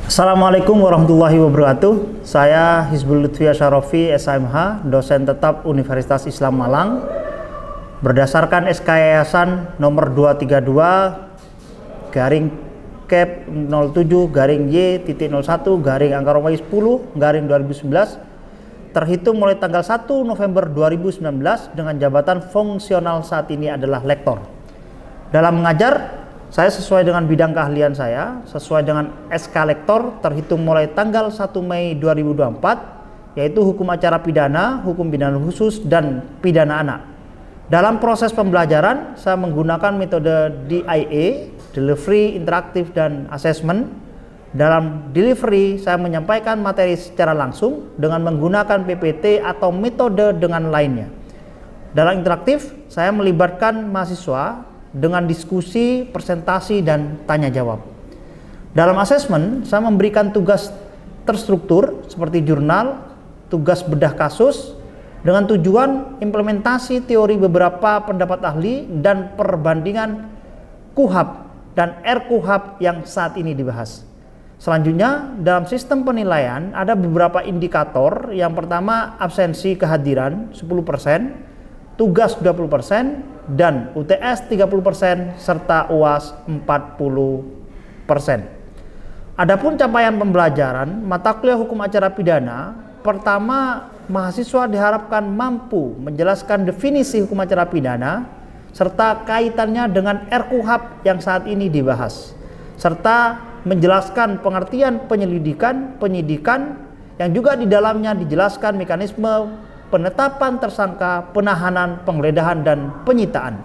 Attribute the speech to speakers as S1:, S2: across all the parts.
S1: Assalamualaikum warahmatullahi wabarakatuh. Saya Hizbul Lutfi Asyarofi SMH, dosen tetap Universitas Islam Malang. Berdasarkan SK Yayasan nomor 232 garing Kep 07 garing Y.01 garing angka Romawi 10 garing 2019 terhitung mulai tanggal 1 November 2019 dengan jabatan fungsional saat ini adalah lektor. Dalam mengajar, saya sesuai dengan bidang keahlian saya, sesuai dengan SK Lektor terhitung mulai tanggal 1 Mei 2024, yaitu hukum acara pidana, hukum pidana khusus, dan pidana anak. Dalam proses pembelajaran, saya menggunakan metode DIA, Delivery, Interaktif, dan Assessment. Dalam delivery, saya menyampaikan materi secara langsung dengan menggunakan PPT atau metode dengan lainnya. Dalam interaktif, saya melibatkan mahasiswa dengan diskusi, presentasi, dan tanya jawab. Dalam asesmen, saya memberikan tugas terstruktur seperti jurnal, tugas bedah kasus, dengan tujuan implementasi teori beberapa pendapat ahli dan perbandingan KUHAP dan RKUHAP yang saat ini dibahas. Selanjutnya, dalam sistem penilaian ada beberapa indikator. Yang pertama, absensi kehadiran 10%, tugas 20%, dan UTS 30%, serta UAS 40%. Adapun capaian pembelajaran mata kuliah hukum acara pidana, pertama, mahasiswa diharapkan mampu menjelaskan definisi hukum acara pidana serta kaitannya dengan RKUHAP yang saat ini dibahas, serta menjelaskan pengertian penyelidikan, penyidikan, yang juga di dalamnya dijelaskan mekanisme penetapan tersangka, penahanan, penggeledahan, dan penyitaan,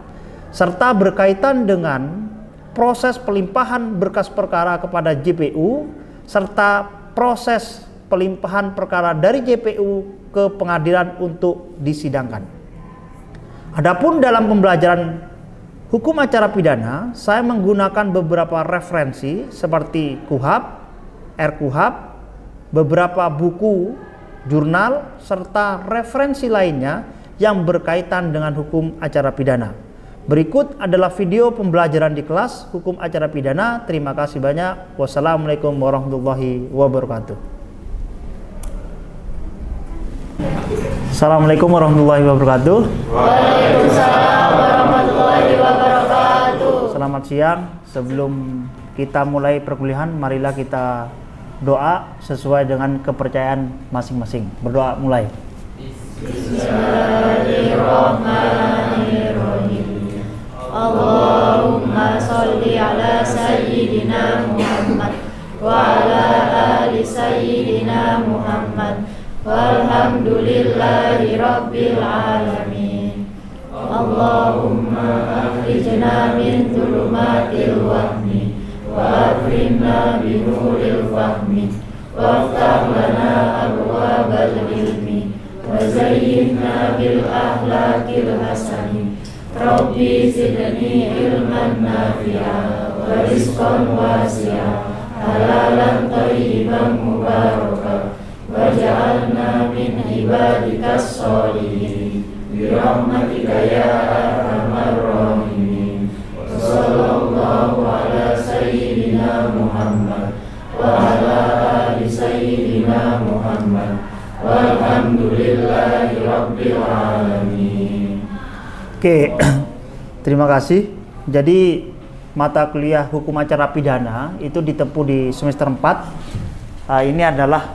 S1: serta berkaitan dengan proses pelimpahan berkas perkara kepada JPU, serta proses pelimpahan perkara dari JPU ke pengadilan untuk disidangkan. Adapun dalam pembelajaran hukum acara pidana, saya menggunakan beberapa referensi seperti KUHAP, RKUHAP, beberapa buku, jurnal, serta referensi lainnya yang berkaitan dengan hukum acara pidana. Berikut adalah video pembelajaran di kelas hukum acara pidana. Terima kasih banyak. Wassalamualaikum warahmatullahi wabarakatuh. Assalamualaikum warahmatullahi wabarakatuh.
S2: Waalaikumsalam warahmatullahi wabarakatuh.
S1: Selamat siang. Sebelum kita mulai perkuliahan, marilah kita doa sesuai dengan kepercayaan masing-masing. Berdoa mulai.
S2: Bismillahirrahmanirrahim. Allahumma sholli ala sayyidina Muhammad wa ala ali sayyidina Muhammad walhamdulillahi rabbil alamin. Allahumma akhrijna min dhulumatil wahmi wa akrimna binuril fahmi waftah lana abwabal ilmi wa zayyinna bil akhlaqil hasani. Rabbi zidni ilman nafi'a wa rizqan wasi'a halalan thayyiban mubarakan waj'alna min ibadikas sholihin bi rahmatika ya arhamar rahimin. Sallallahu ala sayyidina Muhammad wa ala ali sayyidina Muhammad walhamdulillahi rabbil alamin.
S1: Oke, terima kasih. Jadi mata kuliah hukum acara pidana itu ditempuh di semester 4. Ini adalah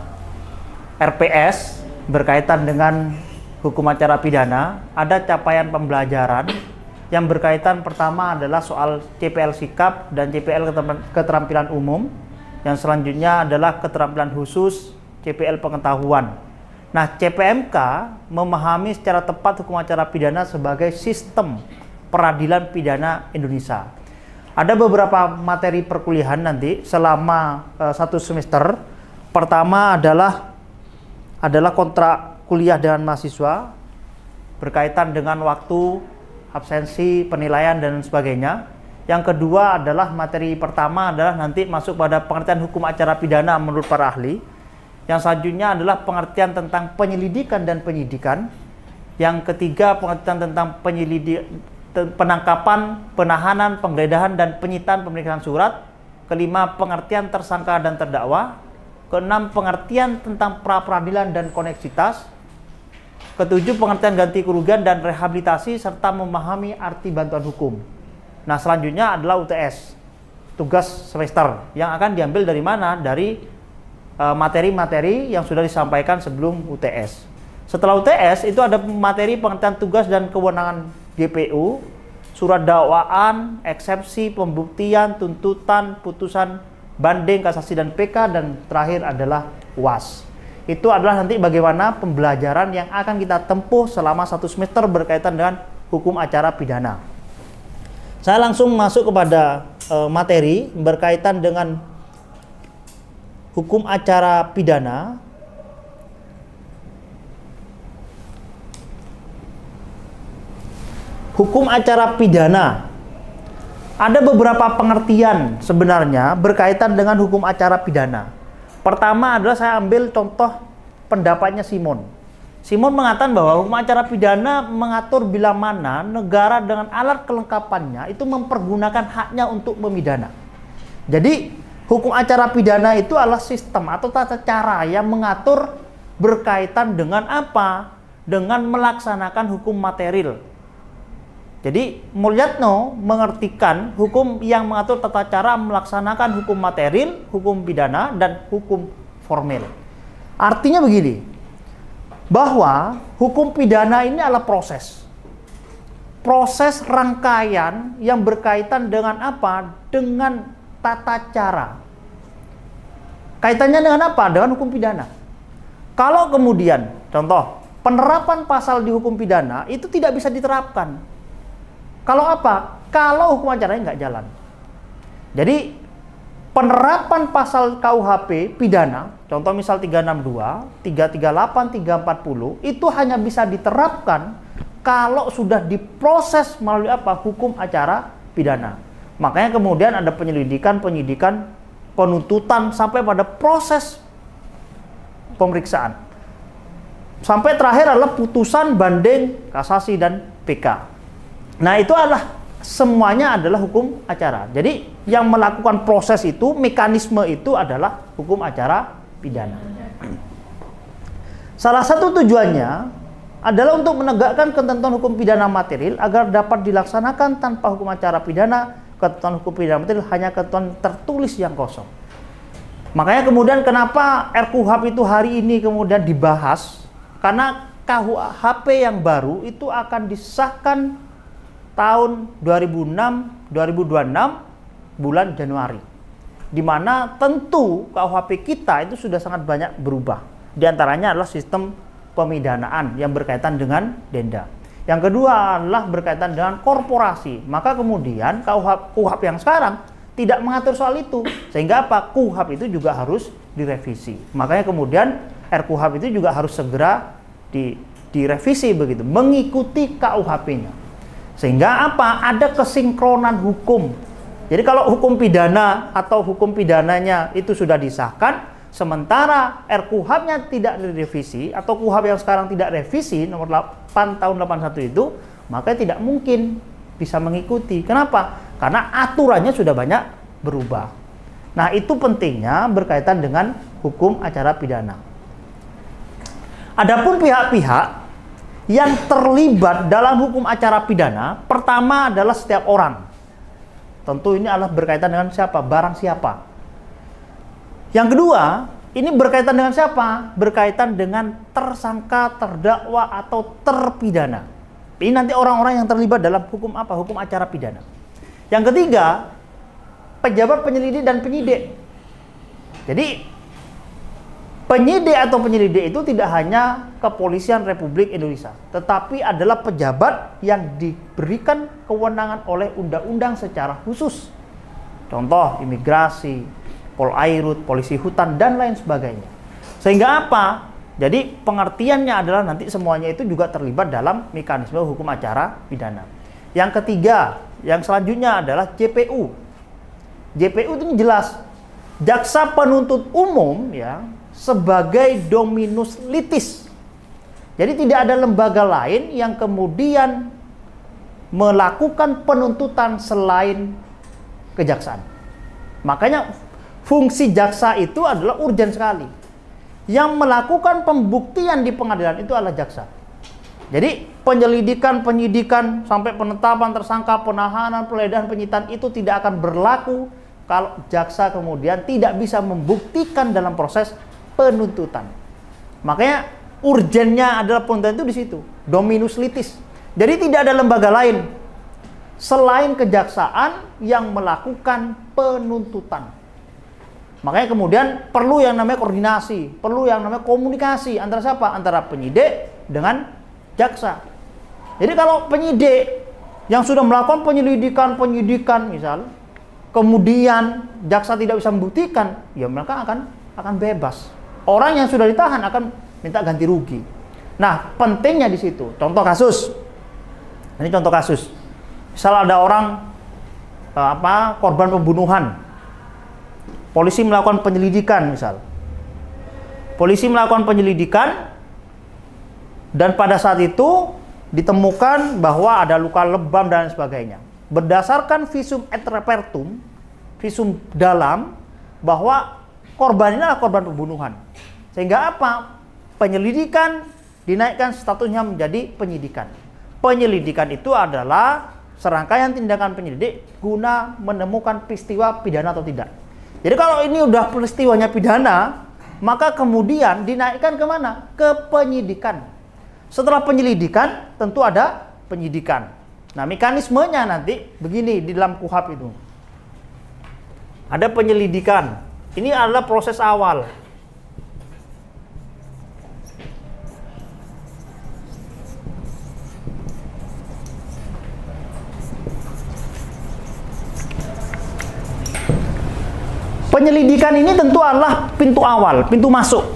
S1: RPS berkaitan dengan hukum acara pidana. Ada capaian pembelajaran yang berkaitan, pertama adalah soal CPL sikap dan CPL keterampilan umum. Yang selanjutnya adalah keterampilan khusus, CPL pengetahuan. Nah, CPMK memahami secara tepat hukum acara pidana sebagai sistem peradilan pidana Indonesia. Ada beberapa materi perkuliahan nanti selama 1 semester. Pertama adalah kontrak kuliah dengan mahasiswa berkaitan dengan waktu, absensi, penilaian, dan sebagainya. Yang kedua adalah materi pertama adalah nanti masuk pada pengertian hukum acara pidana menurut para ahli. Yang selanjutnya adalah pengertian tentang penyelidikan dan penyidikan. Yang ketiga pengertian tentang penangkapan, penahanan, penggeledahan, dan penyitaan pemeriksaan surat. Kelima, pengertian tersangka dan terdakwa. Keenam, pengertian tentang pra-peradilan dan koneksitas. Ketujuh, pengertian ganti kerugian dan rehabilitasi serta memahami arti bantuan hukum. Nah, selanjutnya adalah UTS, tugas semester, yang akan diambil dari mana? Dari materi-materi yang sudah disampaikan sebelum UTS. Setelah UTS itu ada materi pengertian tugas dan kewenangan GPU, surat dakwaan, eksepsi, pembuktian, tuntutan, putusan banding, kasasi dan PK, dan terakhir adalah UAS. Itu adalah nanti bagaimana pembelajaran yang akan kita tempuh selama 1 semester berkaitan dengan hukum acara pidana. Saya langsung masuk kepada materi berkaitan dengan hukum acara pidana. Hukum acara pidana. Ada beberapa pengertian sebenarnya berkaitan dengan hukum acara pidana. Pertama adalah saya ambil contoh pendapatnya Simon. Simon mengatakan bahwa hukum acara pidana mengatur bila mana negara dengan alat kelengkapannya itu mempergunakan haknya untuk memidana. Jadi hukum acara pidana itu adalah sistem atau tata cara yang mengatur berkaitan dengan apa? Dengan melaksanakan hukum material. Jadi Mulyatno mengartikan hukum yang mengatur tata cara melaksanakan hukum material, hukum pidana, dan hukum formil. Artinya begini, bahwa hukum pidana ini adalah proses rangkaian yang berkaitan dengan apa? Dengan tata cara. Kaitannya dengan apa? Dengan hukum pidana. Kalau kemudian, contoh, penerapan pasal di hukum pidana itu tidak bisa diterapkan. Kalau apa? Kalau hukum acaranya nggak jalan. Jadi penerapan pasal KUHP pidana, contoh misal 362, 338, 340, itu hanya bisa diterapkan kalau sudah diproses melalui apa? Hukum acara pidana. Makanya kemudian ada penyelidikan, penyidikan, penuntutan sampai pada proses pemeriksaan. Sampai terakhir adalah putusan banding, kasasi dan PK. Nah, itu adalah semuanya adalah hukum acara. Jadi yang melakukan proses itu, mekanisme itu adalah hukum acara pidana. Salah satu tujuannya adalah untuk menegakkan ketentuan hukum pidana material agar dapat dilaksanakan tanpa hukum acara pidana. Ketentuan hukum pidana material hanya ketentuan tertulis yang kosong. Makanya kemudian kenapa RKUHP itu hari ini kemudian dibahas? Karena KUHP yang baru itu akan disahkan tahun 2026 bulan Januari, di mana tentu KUHP kita itu sudah sangat banyak berubah. Di antaranya adalah sistem pemidanaan yang berkaitan dengan denda. Yang kedua adalah berkaitan dengan korporasi. Maka kemudian KUHP yang sekarang tidak mengatur soal itu, sehingga apa? KUHP itu juga harus direvisi. Makanya kemudian RKUHP itu juga harus segera direvisi begitu, mengikuti KUHP-nya. Sehingga apa? Ada kesinkronan hukum. Jadi kalau hukum pidana atau hukum pidananya itu sudah disahkan, sementara RKUHP-nya tidak direvisi atau KUHP yang sekarang tidak revisi nomor 8 tahun 81 itu, maka tidak mungkin bisa mengikuti. Kenapa? Karena aturannya sudah banyak berubah. Nah, itu pentingnya berkaitan dengan hukum acara pidana. Adapun pihak-pihak yang terlibat dalam hukum acara pidana, pertama adalah setiap orang. Tentu ini adalah berkaitan dengan siapa? Barang siapa. Yang kedua, ini berkaitan dengan siapa? Berkaitan dengan tersangka, terdakwa, atau terpidana. Ini nanti orang-orang yang terlibat dalam hukum apa? Hukum acara pidana. Yang ketiga, pejabat penyelidik dan penyidik. Jadi penyidik atau penyelidik itu tidak hanya Kepolisian Republik Indonesia, tetapi adalah pejabat yang diberikan kewenangan oleh undang-undang secara khusus. Contoh, imigrasi, Polairut, polisi hutan, dan lain sebagainya. Sehingga apa? Jadi pengertiannya adalah nanti semuanya itu juga terlibat dalam mekanisme hukum acara pidana. Yang ketiga, yang selanjutnya adalah JPU. JPU itu jelas, jaksa penuntut umum ya, sebagai dominus litis. Jadi tidak ada lembaga lain yang kemudian melakukan penuntutan selain kejaksaan. Makanya fungsi jaksa itu adalah urgen sekali. Yang melakukan pembuktian di pengadilan itu adalah jaksa. Jadi penyelidikan, penyidikan, sampai penetapan tersangka, penahanan, penggeledahan, penyitaan itu tidak akan berlaku kalau jaksa kemudian tidak bisa membuktikan dalam proses penuntutan. Makanya urgennya adalah penuntutan itu di situ, dominus litis. Jadi tidak ada lembaga lain selain kejaksaan yang melakukan penuntutan. Makanya kemudian perlu yang namanya koordinasi, perlu yang namanya komunikasi antara siapa? Antara penyidik dengan jaksa. Jadi kalau penyidik yang sudah melakukan penyidikan misal, kemudian jaksa tidak bisa membuktikan, ya mereka akan bebas. Orang yang sudah ditahan akan minta ganti rugi. Nah, pentingnya di situ. Contoh kasus. Ini contoh kasus. Misal ada orang korban pembunuhan. Polisi melakukan penyelidikan misal. Polisi melakukan penyelidikan dan pada saat itu ditemukan bahwa ada luka lebam dan sebagainya. Berdasarkan visum et repertum, visum dalam, bahwa korban ini adalah korban pembunuhan. Sehingga apa? Penyelidikan dinaikkan statusnya menjadi penyidikan. Penyelidikan itu adalah serangkaian tindakan penyelidik guna menemukan peristiwa pidana atau tidak. Jadi kalau ini udah peristiwanya pidana, maka kemudian dinaikkan kemana? Ke penyidikan. Setelah penyelidikan tentu ada penyidikan. Nah, mekanismenya nanti begini di dalam KUHP itu. Ada penyelidikan. Ini adalah proses awal. Penyelidikan ini tentu adalah pintu awal, pintu masuk,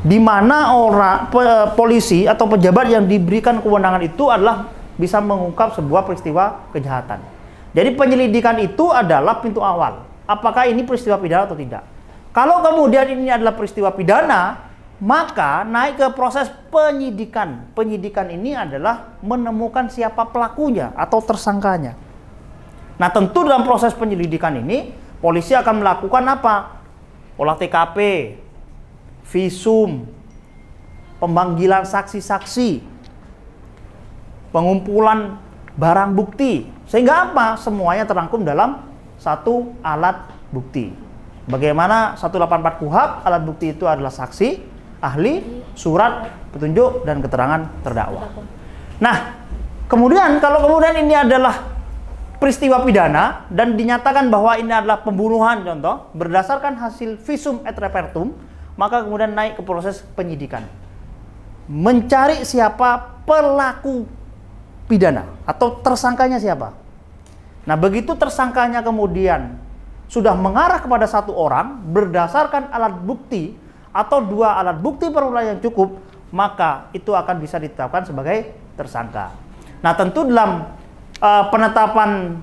S1: di mana polisi atau pejabat yang diberikan kewenangan itu adalah bisa mengungkap sebuah peristiwa kejahatan. Jadi penyelidikan itu adalah pintu awal. Apakah ini peristiwa pidana atau tidak? Kalau kemudian ini adalah peristiwa pidana, maka naik ke proses penyidikan. Penyidikan ini adalah menemukan siapa pelakunya atau tersangkanya. Nah, tentu dalam proses penyelidikan ini polisi akan melakukan apa? Olah TKP, visum, pemanggilan saksi-saksi, pengumpulan barang bukti. Sehingga apa? Semuanya terangkum dalam satu alat bukti. Bagaimana 184 KUHP, alat bukti itu adalah saksi, ahli, surat, petunjuk, dan keterangan terdakwa. Nah, kemudian kalau kemudian ini adalah peristiwa pidana dan dinyatakan bahwa ini adalah pembunuhan contoh, berdasarkan hasil visum et repertum, maka kemudian naik ke proses penyidikan. Mencari siapa pelaku pidana atau tersangkanya siapa. Nah, begitu tersangkanya kemudian sudah mengarah kepada satu orang berdasarkan alat bukti atau dua alat bukti permulaan yang cukup, maka itu akan bisa ditetapkan sebagai tersangka. Nah, tentu dalam penetapan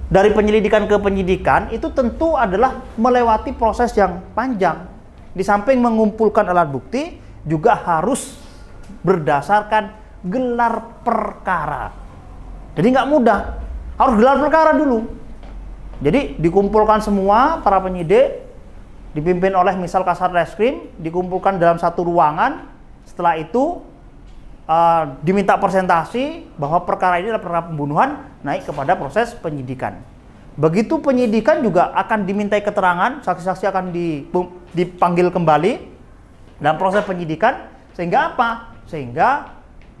S1: dari penyelidikan ke penyidikan itu tentu adalah melewati proses yang panjang. Di samping mengumpulkan alat bukti juga harus berdasarkan gelar perkara. Jadi nggak mudah, harus gelar perkara dulu. Jadi dikumpulkan semua para penyidik, dipimpin oleh misal Kasat Reskrim, dikumpulkan dalam satu ruangan. Setelah itu diminta presentasi bahwa perkara ini adalah perkara pembunuhan, naik kepada proses penyidikan. Begitu penyidikan juga akan dimintai keterangan, saksi-saksi akan dipanggil kembali dalam proses penyidikan. Sehingga apa? Sehingga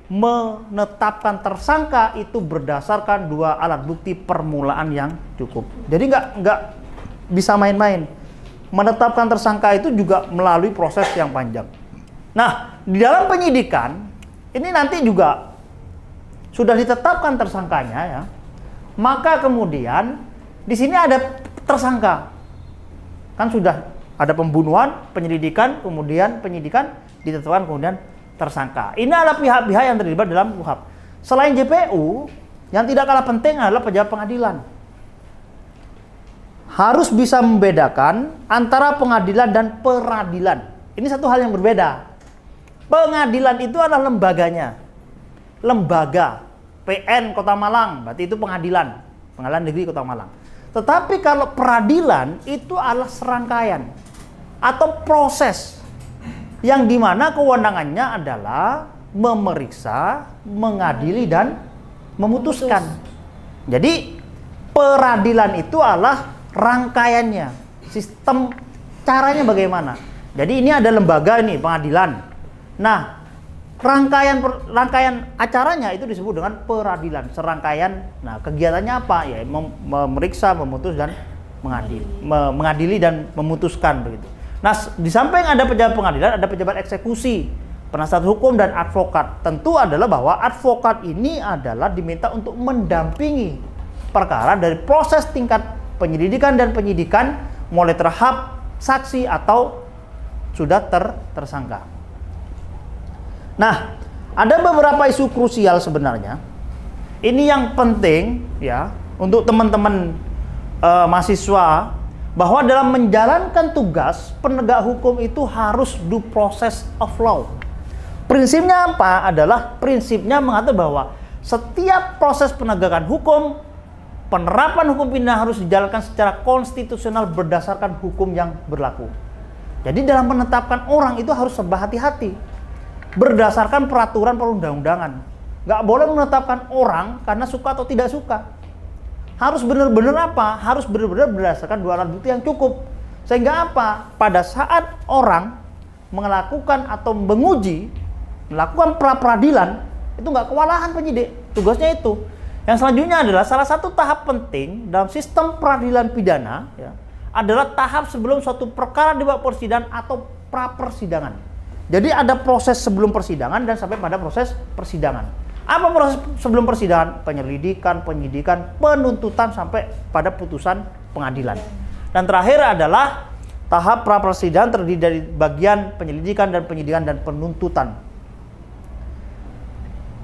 S1: menetapkan tersangka itu berdasarkan dua alat bukti permulaan yang cukup. Jadi nggak bisa main-main. Menetapkan tersangka itu juga melalui proses yang panjang. Nah, di dalam penyidikan ini nanti juga sudah ditetapkan tersangkanya ya. Maka kemudian di sini ada tersangka. Kan sudah ada pembunuhan, penyelidikan, kemudian penyidikan, ditetapkan kemudian tersangka. Ini adalah pihak-pihak yang terlibat dalam KUHP. Selain JPU, yang tidak kalah penting adalah pejabat pengadilan. Harus bisa membedakan antara pengadilan dan peradilan. Ini satu hal yang berbeda. Pengadilan itu adalah lembaganya. Lembaga PN Kota Malang, berarti itu pengadilan. Pengadilan Negeri Kota Malang. Tetapi kalau peradilan itu adalah serangkaian atau proses yang dimana kewenangannya adalah memeriksa, mengadili, dan memutuskan. Jadi peradilan itu adalah rangkaiannya, sistem caranya bagaimana. Jadi ini ada lembaga ini pengadilan. Nah, rangkaian acaranya itu disebut dengan peradilan, serangkaian. Nah, kegiatannya apa? Ya, memeriksa, memutus, dan mengadili dan memutuskan begitu. Nah, di samping ada pejabat pengadilan, ada pejabat eksekusi, penasihat hukum, dan advokat. Tentu adalah bahwa advokat ini adalah diminta untuk mendampingi perkara dari proses tingkat penyelidikan dan penyidikan, mulai tahap saksi atau sudah tersangka. Nah, ada beberapa isu krusial sebenarnya. Ini yang penting ya untuk teman-teman mahasiswa, bahwa dalam menjalankan tugas penegak hukum itu harus due process of law. Prinsipnya apa? Adalah prinsipnya mengatur bahwa setiap proses penegakan hukum, penerapan hukum pidana harus dijalankan secara konstitusional berdasarkan hukum yang berlaku. Jadi dalam menetapkan orang itu harus serba hati-hati, berdasarkan peraturan perundang-undangan. Nggak boleh menetapkan orang karena suka atau tidak suka. Harus benar-benar apa? Harus benar-benar berdasarkan dua alat bukti yang cukup. Sehingga apa? Pada saat orang melakukan atau menguji, melakukan pra-peradilan, itu nggak kewalahan penyidik. Tugasnya itu. Yang selanjutnya adalah salah satu tahap penting dalam sistem peradilan pidana ya, adalah tahap sebelum suatu perkara dibawa persidangan atau pra-persidangan. Jadi ada proses sebelum persidangan dan sampai pada proses persidangan. Apa proses sebelum persidangan? Penyelidikan, penyidikan, penuntutan sampai pada putusan pengadilan. Dan terakhir adalah tahap pra-persidangan terdiri dari bagian penyelidikan dan penyidikan dan penuntutan.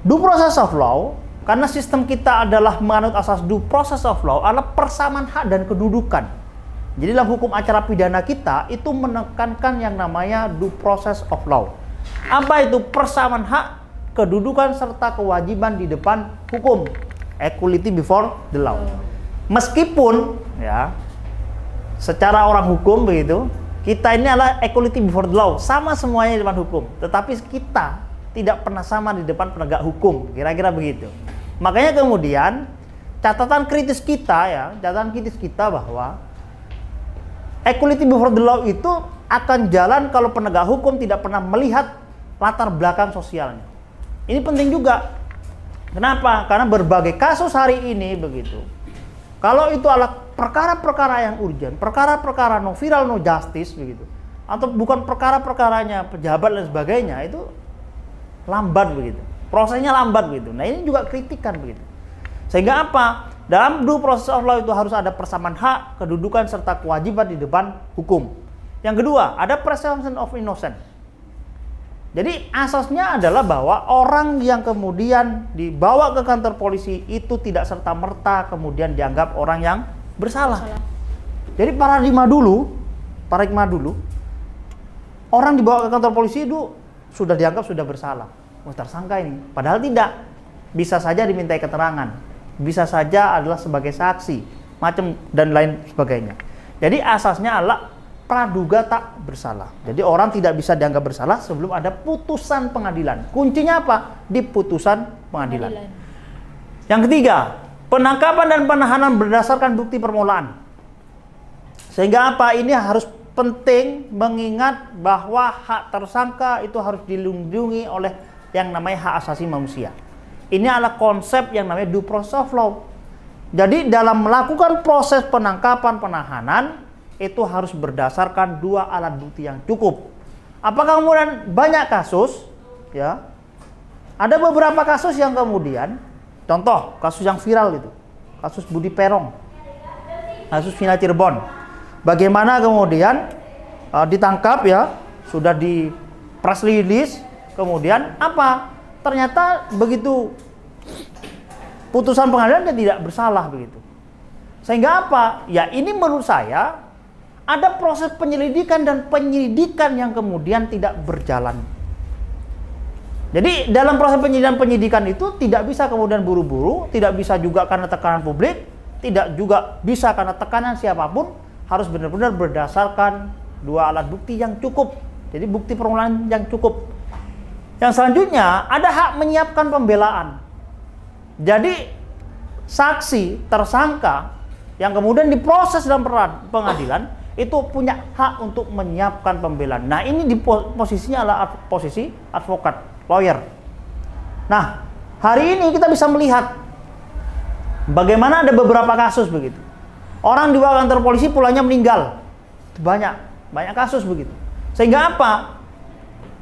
S1: Due process of law, karena sistem kita adalah menganut asas due process of law, adalah persamaan hak dan kedudukan. Jadi dalam hukum acara pidana kita itu menekankan yang namanya due process of law. Apa itu? Persamaan hak, kedudukan, serta kewajiban di depan hukum. Equality before the law. Meskipun ya secara orang hukum begitu, kita ini adalah equality before the law, sama semuanya di depan hukum. Tetapi kita tidak pernah sama di depan penegak hukum, kira-kira begitu. Makanya kemudian catatan kritis kita bahwa equality before the law itu akan jalan kalau penegak hukum tidak pernah melihat latar belakang sosialnya. Ini penting juga. Kenapa? Karena berbagai kasus hari ini begitu. Kalau itu adalah perkara-perkara yang urgent, perkara-perkara no viral no justice begitu, atau bukan perkara-perkaranya pejabat dan sebagainya, itu lambat begitu. Prosesnya lambat begitu. Nah, ini juga kritikan begitu. Sehingga apa? Dalam due process of law itu harus ada persamaan hak, kedudukan, serta kewajiban di depan hukum. Yang kedua, ada presumption of innocence. Jadi asasnya adalah bahwa orang yang kemudian dibawa ke kantor polisi itu tidak serta-merta kemudian dianggap orang yang bersalah. Jadi paradigma dulu, orang dibawa ke kantor polisi itu sudah dianggap sudah bersalah. Oh, tersangka ini. Padahal tidak. Bisa saja dimintai keterangan. Bisa saja adalah sebagai saksi, macam dan lain sebagainya. Jadi asasnya adalah praduga tak bersalah. Jadi orang tidak bisa dianggap bersalah sebelum ada putusan pengadilan. Kuncinya apa? Di putusan pengadilan. Yang ketiga, penangkapan dan penahanan berdasarkan bukti permulaan. Sehingga apa? Ini harus penting mengingat bahwa hak tersangka itu harus dilindungi oleh yang namanya hak asasi manusia. Ini adalah konsep yang namanya due process of law. Jadi dalam melakukan proses penangkapan penahanan itu harus berdasarkan dua alat bukti yang cukup. Apakah kemudian banyak kasus ya? Ada beberapa kasus yang kemudian, contoh kasus yang viral itu, kasus Budi Perong, kasus Vina Cirebon. Bagaimana kemudian ditangkap ya, sudah di press release, kemudian apa? Ternyata begitu putusan pengadilan dia tidak bersalah begitu. Sehingga apa? Ya ini menurut saya ada proses penyelidikan dan penyidikan yang kemudian tidak berjalan. Jadi dalam proses penyidikan itu tidak bisa kemudian buru-buru, tidak bisa juga karena tekanan publik, tidak juga bisa karena tekanan siapapun, harus benar-benar berdasarkan 2 alat bukti yang cukup. Jadi bukti permulaan yang cukup. Yang selanjutnya ada hak menyiapkan pembelaan. Jadi saksi, tersangka yang kemudian diproses dalam pengadilan itu punya hak untuk menyiapkan pembelaan. Nah, ini di posisinya adalah posisi advokat, lawyer. Nah, hari ini kita bisa melihat bagaimana ada beberapa kasus begitu. Orang dibawa ke kantor polisi pulangnya meninggal. Banyak kasus begitu. Sehingga apa?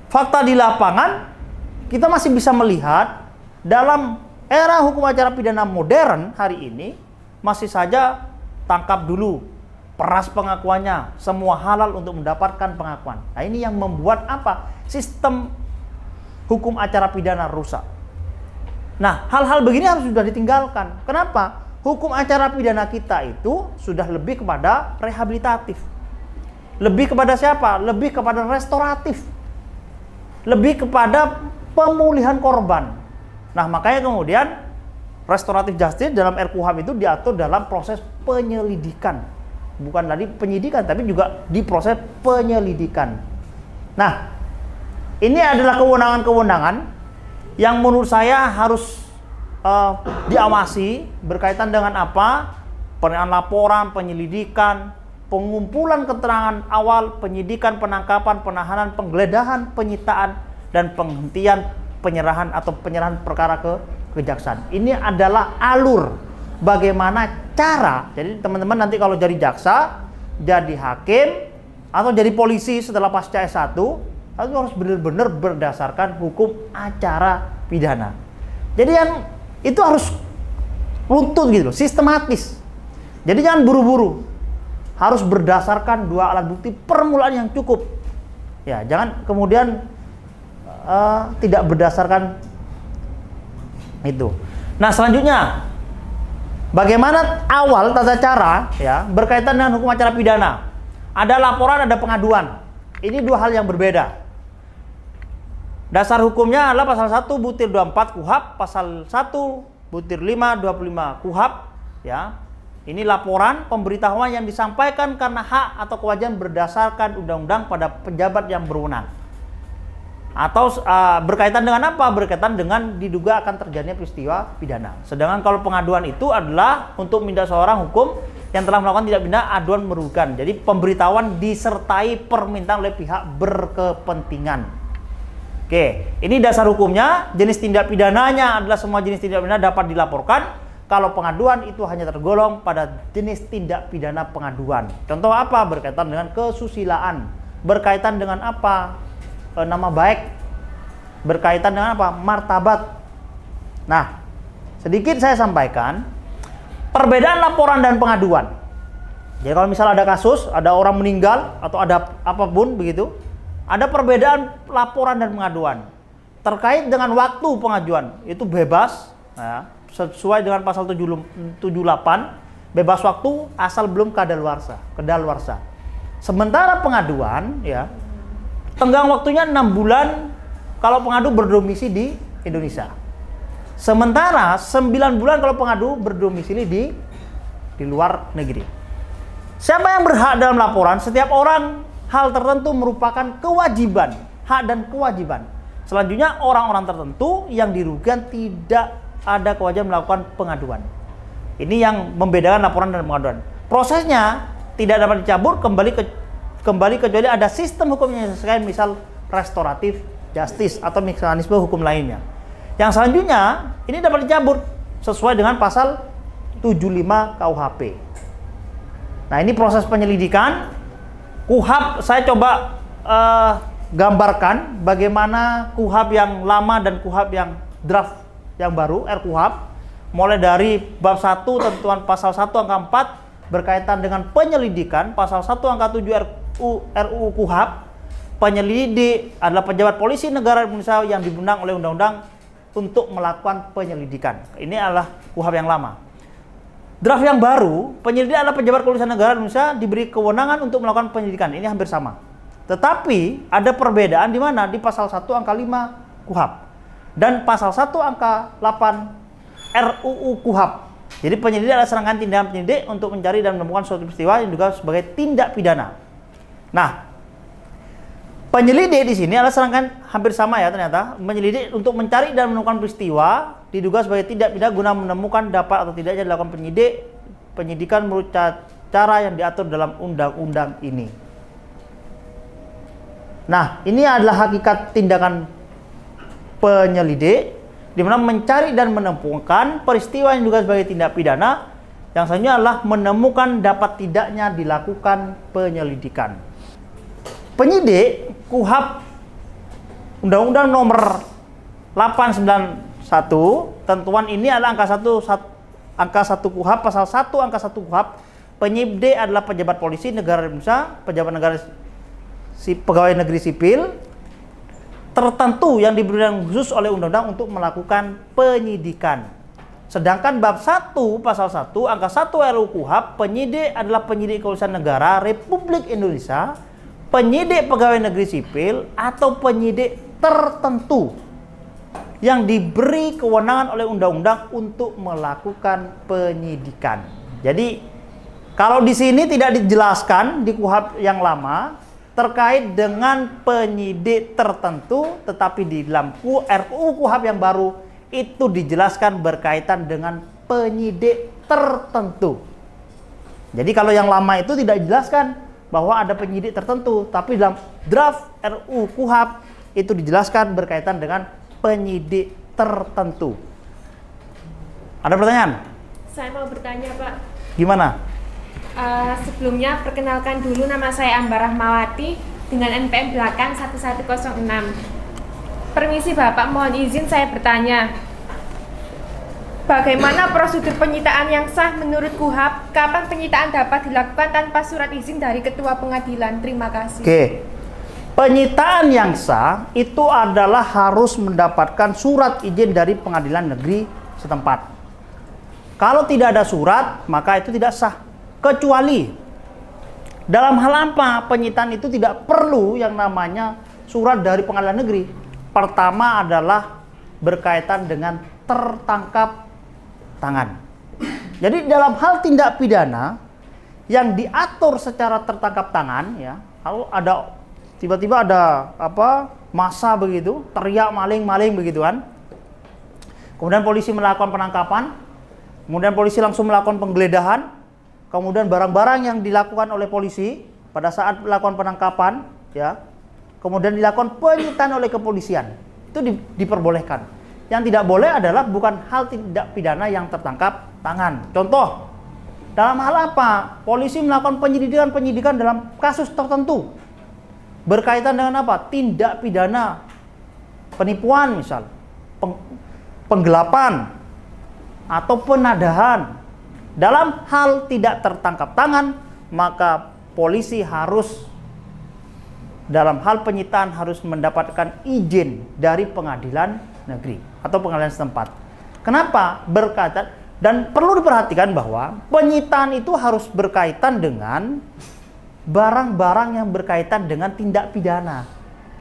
S1: Fakta di lapangan kita masih bisa melihat dalam era hukum acara pidana modern hari ini masih saja tangkap dulu, peras pengakuannya, semua halal untuk mendapatkan pengakuan. Nah, ini yang membuat apa? Sistem hukum acara pidana rusak. Nah, hal-hal begini harus sudah ditinggalkan. Kenapa? Hukum acara pidana kita itu sudah lebih kepada rehabilitatif. Lebih kepada siapa? Lebih kepada restoratif. Lebih kepada pemulihan korban. Nah, makanya kemudian restoratif justice dalam RKUHP itu diatur dalam proses penyelidikan. Bukan tadi penyidikan, tapi juga di proses penyelidikan. Nah, ini adalah kewenangan-kewenangan yang menurut saya harus diawasi berkaitan dengan apa? Penerimaan laporan, penyelidikan, pengumpulan keterangan awal, penyidikan, penangkapan, penahanan, penggeledahan, penyitaan, dan penghentian penyerahan atau penyerahan perkara ke kejaksaan. Ini adalah alur bagaimana cara. Jadi teman-teman nanti kalau jadi jaksa, jadi hakim, atau jadi polisi setelah pasca S1, itu harus benar-benar berdasarkan hukum acara pidana. Jadi yang itu harus runtut gitu loh, sistematis. Jadi jangan buru-buru. Harus berdasarkan 2 alat bukti permulaan yang cukup. Ya, jangan kemudian tidak berdasarkan itu. Nah, selanjutnya bagaimana awal tata cara ya berkaitan dengan hukum acara pidana. Ada laporan, ada pengaduan. Ini 2 hal yang berbeda. Dasar hukumnya adalah pasal 1 butir 24 KUHP, pasal 1 butir 5 25 KUHP ya. Ini laporan pemberitahuan yang disampaikan karena hak atau kewajiban berdasarkan undang-undang pada pejabat yang berwenang. Atau berkaitan dengan apa? Berkaitan dengan diduga akan terjadinya peristiwa pidana. Sedangkan kalau pengaduan itu adalah untuk minta seorang hukum yang telah melakukan tindak pidana aduan merugikan. Jadi pemberitahuan disertai permintaan oleh pihak berkepentingan. Oke, ini dasar hukumnya. Jenis tindak pidananya adalah semua jenis tindak pidana dapat dilaporkan. Kalau pengaduan itu hanya tergolong pada jenis tindak pidana pengaduan. Contoh apa? Berkaitan dengan kesusilaan. Berkaitan dengan apa? Nama baik. Berkaitan dengan apa? Martabat. Nah, sedikit saya sampaikan perbedaan laporan dan pengaduan. Jadi kalau misalnya ada kasus, ada orang meninggal atau ada apapun begitu, ada perbedaan laporan dan pengaduan. Terkait dengan waktu pengajuan itu bebas ya, sesuai dengan pasal 78, bebas waktu asal belum kadaluarsa. Sementara pengaduan ya tenggang waktunya 6 bulan kalau pengadu berdomisili di Indonesia. Sementara 9 bulan kalau pengadu berdomisili di luar negeri. Siapa yang berhak dalam laporan? Setiap orang. Hal tertentu merupakan kewajiban, hak dan kewajiban. Selanjutnya orang-orang tertentu yang dirugikan tidak ada kewajiban melakukan pengaduan. Ini yang membedakan laporan dan pengaduan. Prosesnya tidak dapat dicabut kembali kecuali ada sistem hukum yang disesuaikan, misal restoratif justice atau mekanisme hukum lainnya. Yang selanjutnya ini dapat dicabut sesuai dengan pasal 75 KUHP. Nah, ini proses penyelidikan. KUHP saya coba gambarkan bagaimana KUHP yang lama dan KUHP yang draft yang baru RKUHP, mulai dari bab 1 tentuan pasal 1 angka 4 berkaitan dengan penyelidikan, pasal 1 angka 7 RUU KUHP. Penyelidik adalah pejabat polisi negara Indonesia yang dibenang oleh undang-undang untuk melakukan penyelidikan. Ini adalah KUHP yang lama. Draft yang baru, penyelidik adalah pejabat kepolisian negara Indonesia diberi kewenangan untuk melakukan penyelidikan. Ini hampir sama. Tetapi ada perbedaan di mana? Di pasal 1 angka 5 KUHP dan pasal 1 angka 8 RUU KUHP. Jadi penyelidik adalah serangkaian tindakan penyidik untuk mencari dan menemukan suatu peristiwa yang diduga sebagai tindak pidana. Nah, penyelidik di sini adalah serangkaian hampir sama ya ternyata. Menyelidik untuk mencari dan menemukan peristiwa diduga sebagai tindak pidana guna menemukan dapat atau tidaknya dilakukan penyidikan menurut cara yang diatur dalam undang-undang ini. Nah, ini adalah hakikat tindakan penyelidik, di mana mencari dan menemukan peristiwa yang diduga sebagai tindak pidana, yang selanjutnya adalah menemukan dapat tidaknya dilakukan penyelidikan. Penyidik KUHP Undang-Undang Nomor 891, tentuan ini adalah angka 1 KUHP, pasal 1 angka 1 KUHP. Penyidik adalah pejabat polisi negara Indonesia, pejabat negara pegawai negeri sipil tertentu yang diberikan khusus oleh undang-undang untuk melakukan penyidikan. Sedangkan bab 1 pasal 1 angka 1 RUU KUHP, penyidik adalah penyidik kepolisian negara Republik Indonesia, penyidik pegawai negeri sipil atau penyidik tertentu yang diberi kewenangan oleh undang-undang untuk melakukan penyidikan. Jadi kalau di sini tidak dijelaskan di KUHP yang lama terkait dengan penyidik tertentu, tetapi di dalam RUU KUHP yang baru itu dijelaskan berkaitan dengan penyidik tertentu. Jadi kalau yang lama itu tidak dijelaskan bahwa ada penyidik tertentu, tapi dalam draft RUU KUHP itu dijelaskan berkaitan dengan penyidik tertentu. Ada pertanyaan?
S3: Saya mau bertanya, Pak.
S1: Gimana?
S3: Sebelumnya perkenalkan dulu, nama saya Ambar Rahmawati dengan NPM belakang 1106. Permisi Bapak, mohon izin saya bertanya. Bagaimana prosedur penyitaan yang sah menurut KUHP? Kapan penyitaan dapat dilakukan tanpa surat izin dari Ketua Pengadilan? Terima kasih.
S1: Oke. Penyitaan yang sah itu adalah harus mendapatkan surat izin dari pengadilan negeri setempat. Kalau tidak ada surat, maka itu tidak sah. Kecuali dalam hal apa penyitaan itu tidak perlu yang namanya surat dari pengadilan negeri. Pertama adalah berkaitan dengan tertangkap tangan. Jadi dalam hal tindak pidana yang diatur secara tertangkap tangan, ya, kalau ada tiba-tiba ada massa begitu, teriak maling begitu kan. Kemudian polisi melakukan penangkapan, kemudian polisi langsung melakukan penggeledahan. Kemudian barang-barang yang dilakukan oleh polisi pada saat melakukan penangkapan, ya, kemudian dilakukan penyitaan oleh kepolisian, itu diperbolehkan. Yang tidak boleh adalah bukan hal tindak pidana yang tertangkap tangan. Contoh, dalam hal apa? Polisi melakukan penyidikan dalam kasus tertentu berkaitan dengan apa? Tindak pidana penipuan misal, penggelapan atau penadahan. Dalam hal tidak tertangkap tangan, maka polisi harus dalam hal penyitaan harus mendapatkan izin dari pengadilan negeri atau pengadilan setempat. Kenapa? Berkaitan, dan perlu diperhatikan bahwa penyitaan itu harus berkaitan dengan barang-barang yang berkaitan dengan tindak pidana.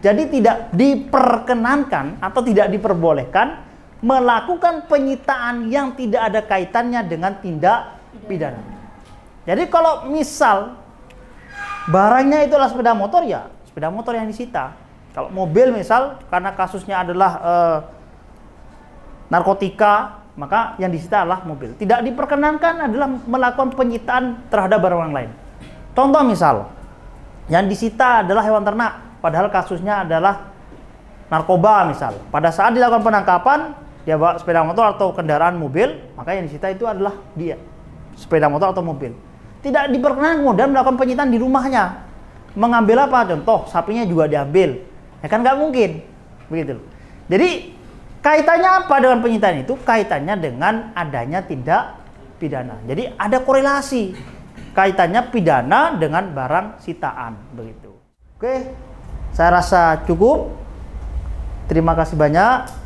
S1: Jadi tidak diperkenankan atau tidak diperbolehkan melakukan penyitaan yang tidak ada kaitannya dengan tindak pidana. Jadi kalau misal barangnya itu adalah sepeda motor, ya sepeda motor yang disita. Kalau mobil misal karena kasusnya adalah narkotika, maka yang disita adalah mobil. Tidak diperkenankan adalah melakukan penyitaan terhadap barang lain. Contoh misal yang disita adalah hewan ternak, padahal kasusnya adalah narkoba misal. Pada saat dilakukan penangkapan, dia bawa sepeda motor atau kendaraan mobil, maka yang disita itu adalah dia, sepeda motor atau mobil. Tidak diperkenankan kemudian melakukan penyitaan di rumahnya. Mengambil apa? Contoh, sapinya juga diambil. Ya kan nggak mungkin, begitu. Jadi kaitannya apa dengan penyitaan itu? Kaitannya dengan adanya tindak pidana. Jadi ada korelasi kaitannya pidana dengan barang sitaan, begitu. Oke, saya rasa cukup. Terima kasih banyak.